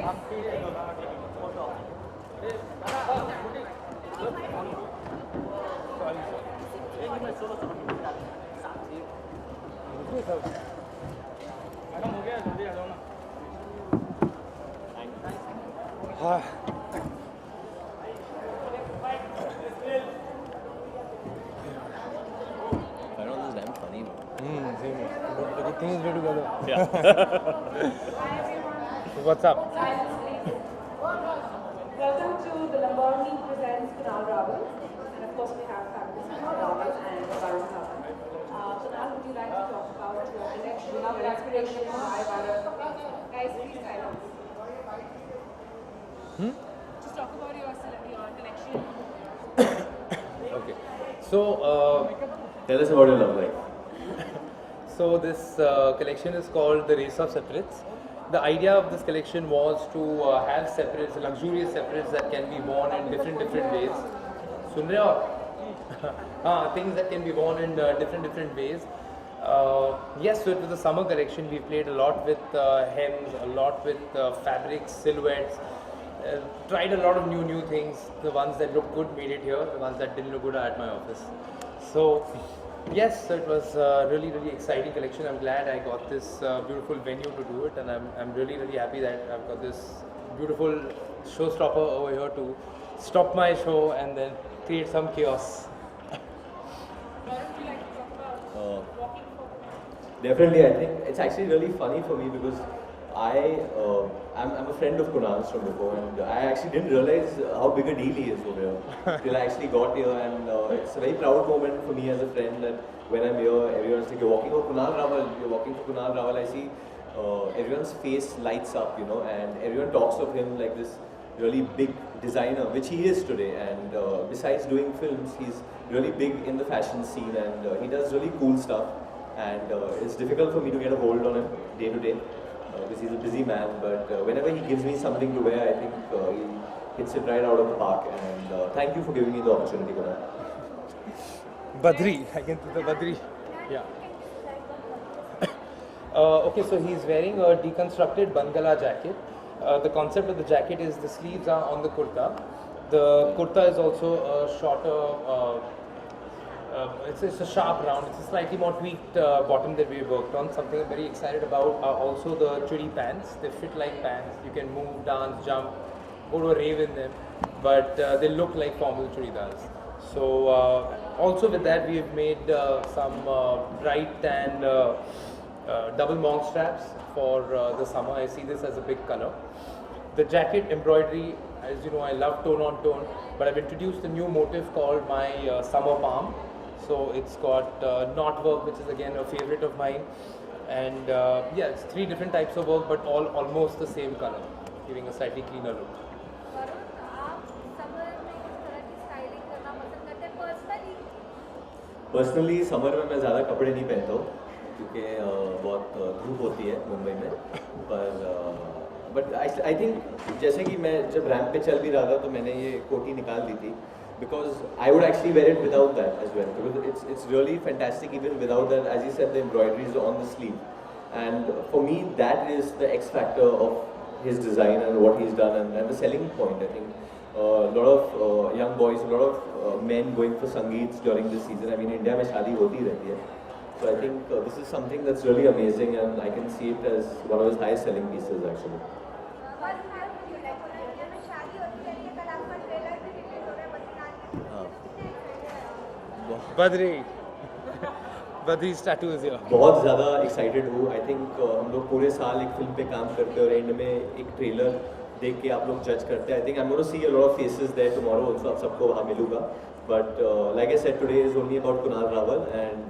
हाँ same here. But good thing is we're together. Yeah. So what's up? Welcome to the Lamborghini presents Kunal Rawal, and of course we have fabulous Kunal Rawal and Varun Dhawan. Kunal, would you like to talk about your connection, your inspiration, why Varun? Guys, please silence. Just talk about your connection. Okay. So Tell us about your love life. So this collection is called the Race of Separates. The idea of this collection was to have separates, luxurious separates that can be worn in different ways. सुन रहे हो? Things that can be worn in different ways. Yes, so it was a summer collection. We played a lot with hems, a lot with fabrics, silhouettes. Tried a lot of new things. The ones that looked good made it here. The ones that didn't look good are at my office. So yes, so it was a really exciting collection. I'm glad I got this beautiful venue to do it, and I'm really happy that I've got this beautiful showstopper over here to stop my show and then create some chaos. Definitely, I think it's actually really funny for me because I'm a friend of Kunal's from before, and I actually didn't realize how big a deal he is over here till I actually got here, and it's a very proud moment for me as a friend that when I'm here, everyone's like, "You're walking for Kunal Rawal, you're walking for Kunal Rawal." I see everyone's face lights up, you know, and everyone talks of him like this really big designer, which he is today. And besides doing films, he's really big in the fashion scene, and he does really cool stuff. And it's difficult for me to get a hold on him day to day. Because he's a busy man, but whenever he gives me something to wear, I think he hits it right out of the park. And thank you for giving me the opportunity, Kunal. Badri, I can see the Badri. Yeah. Okay, so he's wearing a deconstructed Bangala jacket. The concept of the jacket is the sleeves are on the kurta. The kurta is also a shorter. It's a sharp round. It's a slightly more tweaked bottom that we worked on. Something I'm very excited about are also the chudi pants. They fit like pants. You can move, dance, jump, go to a rave in them, but they look like formal chudidars. So also with that we have made some bright and double monk straps for the summer. I see this as a big color. The jacket embroidery, as you know, I love tone on tone, but I've introduced a new motif called my summer palm. So it's got knot work, which is again a favorite of mine, and yeah, it's 3 different types of work, but all almost the same color, giving a slightly cleaner look. Personally summer में मैं ज़्यादा कपड़े नहीं पहनता हूँ क्योंकि बहुत धूप होती है मुंबई में, पर बट आई थिंक जैसे कि मैं जब रैंप पे चल भी रहा था तो मैंने ये कोटी निकाल दी थी because I would actually wear it without that as well, because it's really fantastic even without that. As you said, the embroidery is on the sleeve, and for me that is the X factor of his design and what he's done, and the selling point. I think a lot of young boys, a lot of men going for sangeets during this season. I mean, India mein shaadi hoti rehti hai, so I think this is something that's really amazing, and I can see it as one of his highest selling pieces actually. Badri. Badri's tattoo is here. बहुत ज़्यादा excited हूँ. I think हम लोग पूरे साल एक film पे काम करते हैं और एंड में एक ट्रेलर देख के आप लोग जज करते हैं. I think I am gonna see a lot of faces there tomorrow also. आप सबको वहाँ मिलूंगा. But like I said, today is only about Kunal Rawal, and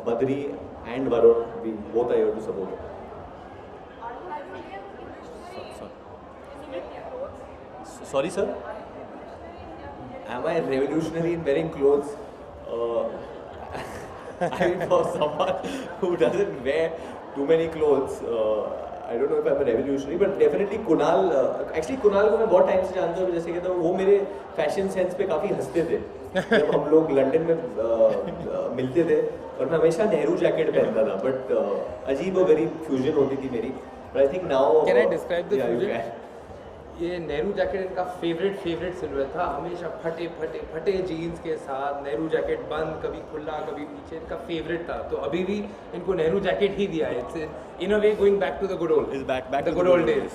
Badri and Varun, we both are here to support. Sorry, sir. Am I revolutionary in wearing clothes? I mean, for someone who doesn't wear too many clothes, I don't know if I'm a revolutionary, but definitely Kunal. Actually, Kunal को मैं बहुत time से जानता हूँ. जैसे कहता हूँ, वो मेरे फैशन सेंस पे काफ़ी हंसते थे जब हम लोग लंदन में मिलते थे, और मैं हमेशा नेहरू जैकेट पहनता था. बट अजीब और गरीब फ्यूजन होती थी मेरी. But I think now. Can I describe the fusion? ये नेहरू जैकेट इनका फेवरेट सिल्हूएट था, हमेशा फटे जीन्स के साथ नेहरू जैकेट बंद, कभी खुला कभी पीछे, इनका फेवरेट था। तो अभी भी इनको नेहरू जैकेट ही दिया है। It's in a way going back to the good old, Is back the to good the old good days.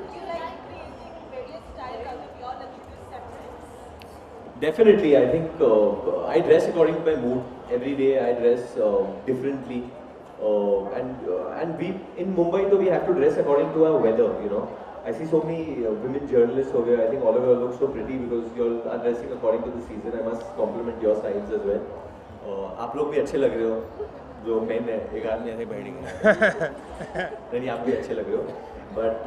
Do you like creating various styles out of your luxurious separates? Definitely, I think I dress according to my mood. Every day I dress differently, and we in Mumbai, though, we have to dress according to our weather. You know, I see so many women journalists over here. I think all of you look so pretty because you all are dressing according to the season. I must compliment your styles as well. आप लोग भी अच्छे लग रहे हो, जो main है एक आदमी ऐसे बैठेंगे नहीं आप भी अच्छे लग रहे हो, but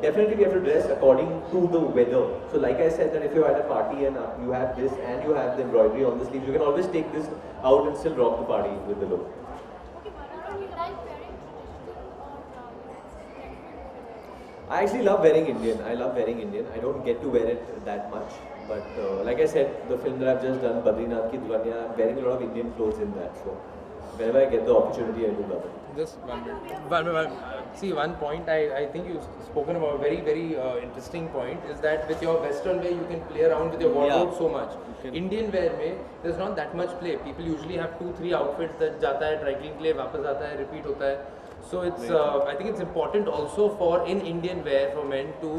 definitely we have to dress according to the weather. So like I said that if you're at a party and you have this and you have the embroidery on the sleeves, you can always take this out and still rock the party with the look. Okay, Varun, you like wearing traditional or I actually love wearing Indian. I love wearing Indian. I don't get to wear it that much, but like I said, the film that I've just done, Badrinath Ki Dulhania, I'm wearing a lot of Indian clothes in that. So whenever I get the opportunity, I do love it. Just one minute. See, one point I think you've spoken about, a very interesting point, is that with your Western wear you can play around with your wardrobe so much. Indian wear में there's not that much play. People usually have 2-3 outfits that जाता है dry clean के लिए, वापस आता है, repeat होता है. So it's I think it's important also for in Indian wear for men to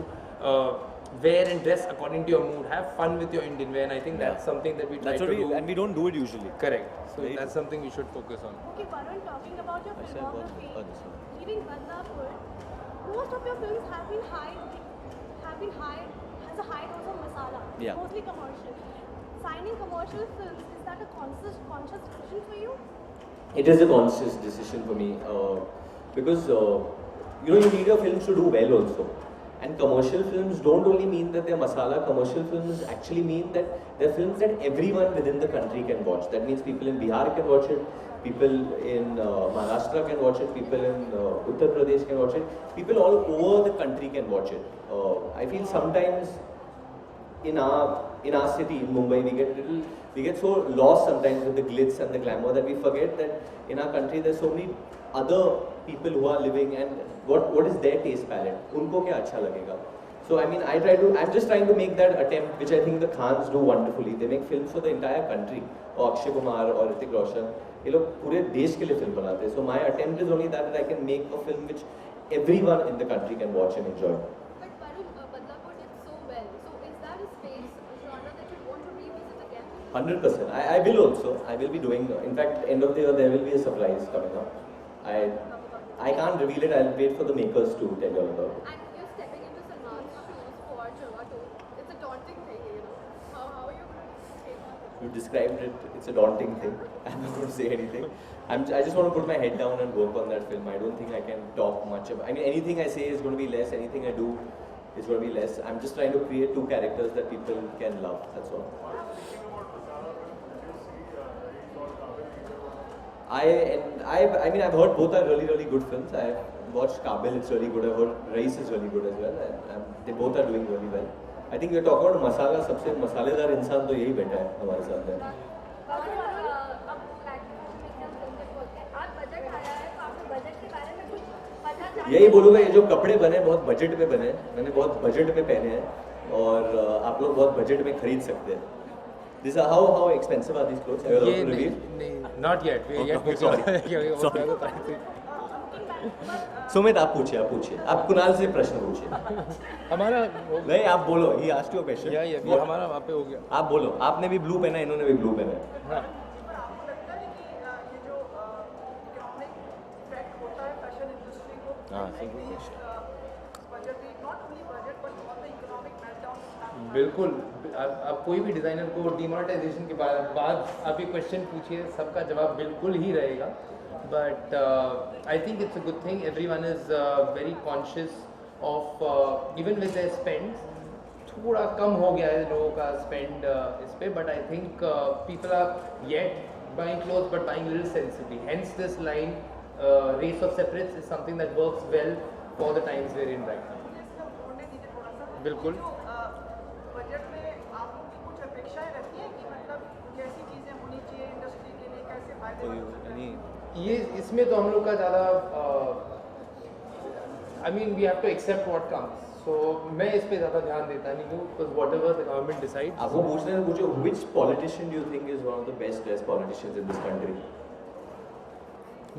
wear and dress according to your mood. Have fun with your Indian wear, and I think that's something that we try That's to what do. and we don't do it usually. Correct. So Very that's something we should focus on. Okay, Varun, talking about your said one. filmography, Oh, this one. leaving Badlapur, most of your films have been high has a high dose of masala, Yeah. mostly commercial. Signing commercial films, is that a conscious decision for you? It is a conscious decision for me because you need your films to do well also. And commercial films don't only mean that they're masala. Commercial films actually mean that they're films that everyone within the country can watch. That means people in Bihar can watch it, people in Maharashtra can watch it, people in Uttar Pradesh can watch it, people all over the country can watch it. I feel sometimes in our city, in Mumbai, we get so lost sometimes with the glitz and the glamour that we forget that in our country there's so many other people who are living and what is their taste palette? उनको क्या अच्छा लगेगा? So I mean, I'm just trying to make that attempt, which I think the Khans do wonderfully. They make films for the entire country. Or Akshay Kumar or Hrithik Roshan, ये लोग पूरे देश के लिए film बनाते हैं. So my attempt is only that I can make a film which everyone in the country can watch and enjoy. But Varun, Badlapur did so well. So is that a space, a genre that you want to revisit again? 100%. I will also. I will be doing. In fact, end of the year there will be a surprise coming up. I can't reveal it. I'll wait for the makers to tell you all about it. And you're stepping into Salman's shoes for Chawatu. It's a daunting thing, you know. How are you going to take on? You described it. It's a daunting thing. I'm not going to say anything. I just want to put my head down and work on that film. I don't think I can talk much about. I mean, anything I say is going to be less. Anything I do is going to be less. I'm just trying to create two characters that people can love. That's all. I mean, I've heard both are really good films. I've watched Kabil, it's really good. I've heard Rais is really good as well. And they both are doing really well. I think we're talking about masala. सबसे मसालेदार इंसान तो यही बैठा है हमारे साथ में. अब प्लेटफॉर्म में क्या बोलते हैं, आप बजट आया है तो आपको बजट के बारे में कुछ पता चला? यही बोलूँगा, ये जो कपड़े बने बहुत बजट पे बने, मैंने बहुत बजट पे पहने हैं और आप लोग बहुत बजट में खरीद सकते हैं. These are how expensive are these clothes? Are you allowed to reveal? Not yet. We yet. Sorry. Sumit आप पूछिए आप कुणाल से प्रश्न पूछिए. हमारा नहीं आप बोलो. He asked you a question. ये हमारा वहाँ पे हो गया. आप बोलो. आपने भी ब्लू पहना है, इन्होंने भी ब्लू पहना है. हाँ. आपको लगता है कि ये जो इकोनॉमिक इफेक्ट होता है फैशन इंडस्ट्री को budget not only budget but all the economic meltdown? बिल्कुल. आप कोई भी डिज़ाइनर को डिमोनेटाइजेशन के बाद आप ये क्वेश्चन पूछिए, सबका जवाब बिल्कुल ही रहेगा. But I think it's a good thing. Everyone is very conscious of even with their spends. थोड़ा कम हो गया है लोगों का spend इस पे, but I think people are yet buying clothes but buying little sensibly. Hence this line, race of separates is something that works well for the times we're in right now. जोड़ने दीजिए थोड़ा सा. बिल्कुल. Budget में आप लोगों की कुछ अपेक्षाएं रहती हैं कि मतलब कैसी चीजें होनी चाहिए इंडस्ट्री के लिए, कैसे फायदे? ये इसमें तो हम लोग का ज़्यादा I mean we have to accept what comes. So मैं इस पे ज़्यादा ध्यान देता नहीं हूँ because whatever the government decides. आपको पूछने से पूछो, which politician do you think is one of the best dressed politicians in this country?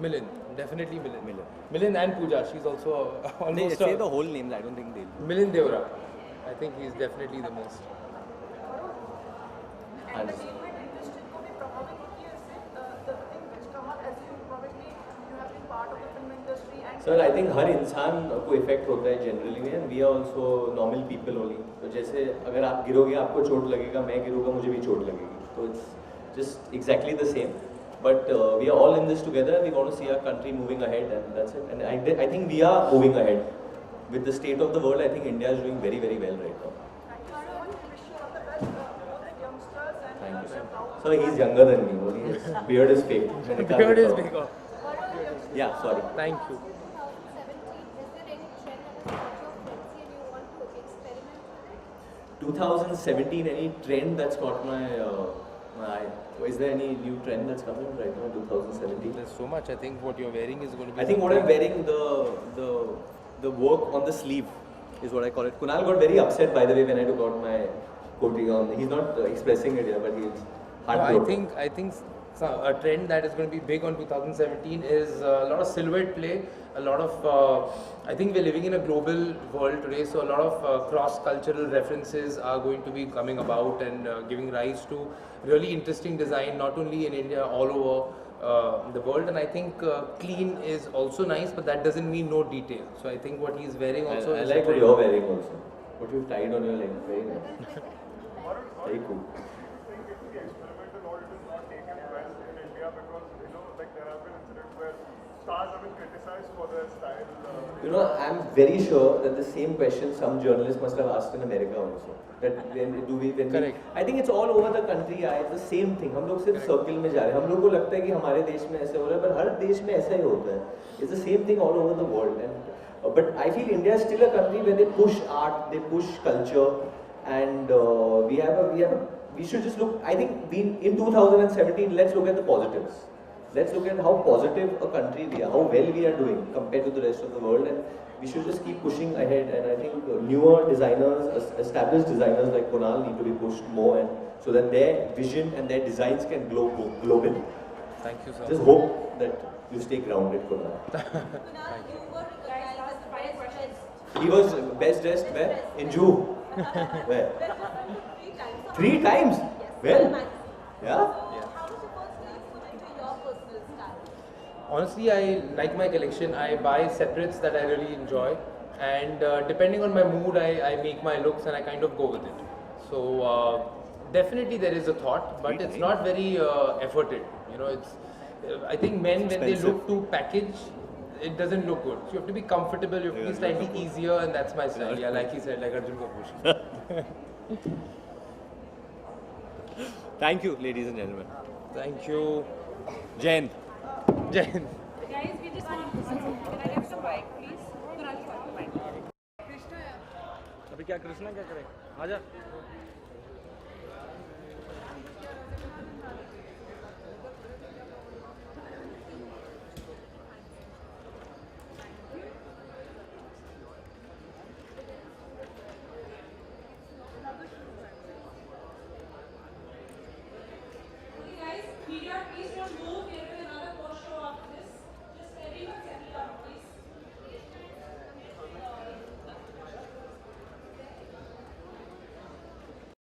Milind, definitely Milind. Milind and Pooja, she's also They almost. say the whole names. I don't think they'll. Milind Devra. I think he's definitely the most. Entertainment industry को भी प्रभावित होती है इससे the thing which Kamal as you probably you have been part of the film industry and sir I think हर इंसान को effect होता है जनरली में, we are also normal people only. तो जैसे अगर आप गिरोगे आपको चोट लगेगा, मैं गिरूंगा मुझे भी चोट लगेगी. तो it's just exactly the same. But we are all in this together. We want to see our country moving ahead, and that's it. And I think we are moving ahead. With the state of the world, I think India is doing very, very well right now. wish you all the best both youngsters and Thank you, sir. proud So he's younger than me. Only his beard is fake. मैंने कहा Beard is था. big. Yeah, sorry. Thank you. 2017, is there any trend that has caught your fancy and you want to experiment with it? 2017, any trend that's caught my eye? Is there any new trend that's coming right now in 2017? There's so much. I think what you're wearing is going to be. I think what I'm something- wearing, the work on the sleeve is what I call it. Kunal got very upset, by the way, when I took out my coating on. He's not expressing it here, but he's No, heartbroken. I think a trend that is going to be big on 2017 is a lot of silhouette play. A lot of I think we're living in a global world today, so a lot of cross-cultural references are going to be coming about and giving rise to really interesting design, not only in India, all over the world. And I think clean is also nice, but that doesn't mean no detail. So I think what he's wearing also I is a like what trend. you're wearing also. What you've tied on your leg, very nice. Very cool. The experimental world is not taken well in India because like there have been incidents where stars have been criticized for their style. You know, I'm very sure that the same question some journalists must have asked in America also. That when Correct. I think it's all over the country. It's the same thing. हम लोग सिर्फ circle में जा रहे हैं. हम लोग को लगता है कि हमारे देश में ऐसे हो रहा है, पर हर देश में ऐसा ही होता है. It's the same thing all over the world. And but I feel India is still a country where they push art, they push culture, and we should just look. I think in 2017, let's look at the positives. Let's look at how positive a country we are, how well we are doing compared to the rest of the world, and we should just keep pushing ahead. And I think newer designers, established designers like Kunal need to be pushed more, and so that their vision and their designs can go global. Thank you, sir. Just hope that you stay grounded, Kunal. Kunal, you were Guys, last 5 questions. He was best dressed where? In Juhu. Where? 3 times. 3 times. Well, yeah. How does your personal fit into your personal style? Honestly, I like my collection. I buy separates that I really enjoy, and depending on my mood, I make my looks and I kind of go with it. So definitely there is a thought, but it's not very efforted. It's I think men when they look to package, it doesn't look good. So you have to be comfortable. You have to be slightly easier, and that's my style. Yeah, like he said, like Arjun Kapoor. Thank you, ladies and gentlemen. Thank you, Jain. Jen. Guys, we just want to can I get some mic, please? Kunal, you want the mic? अभी क्या कृष्णा क्या करे? आजा.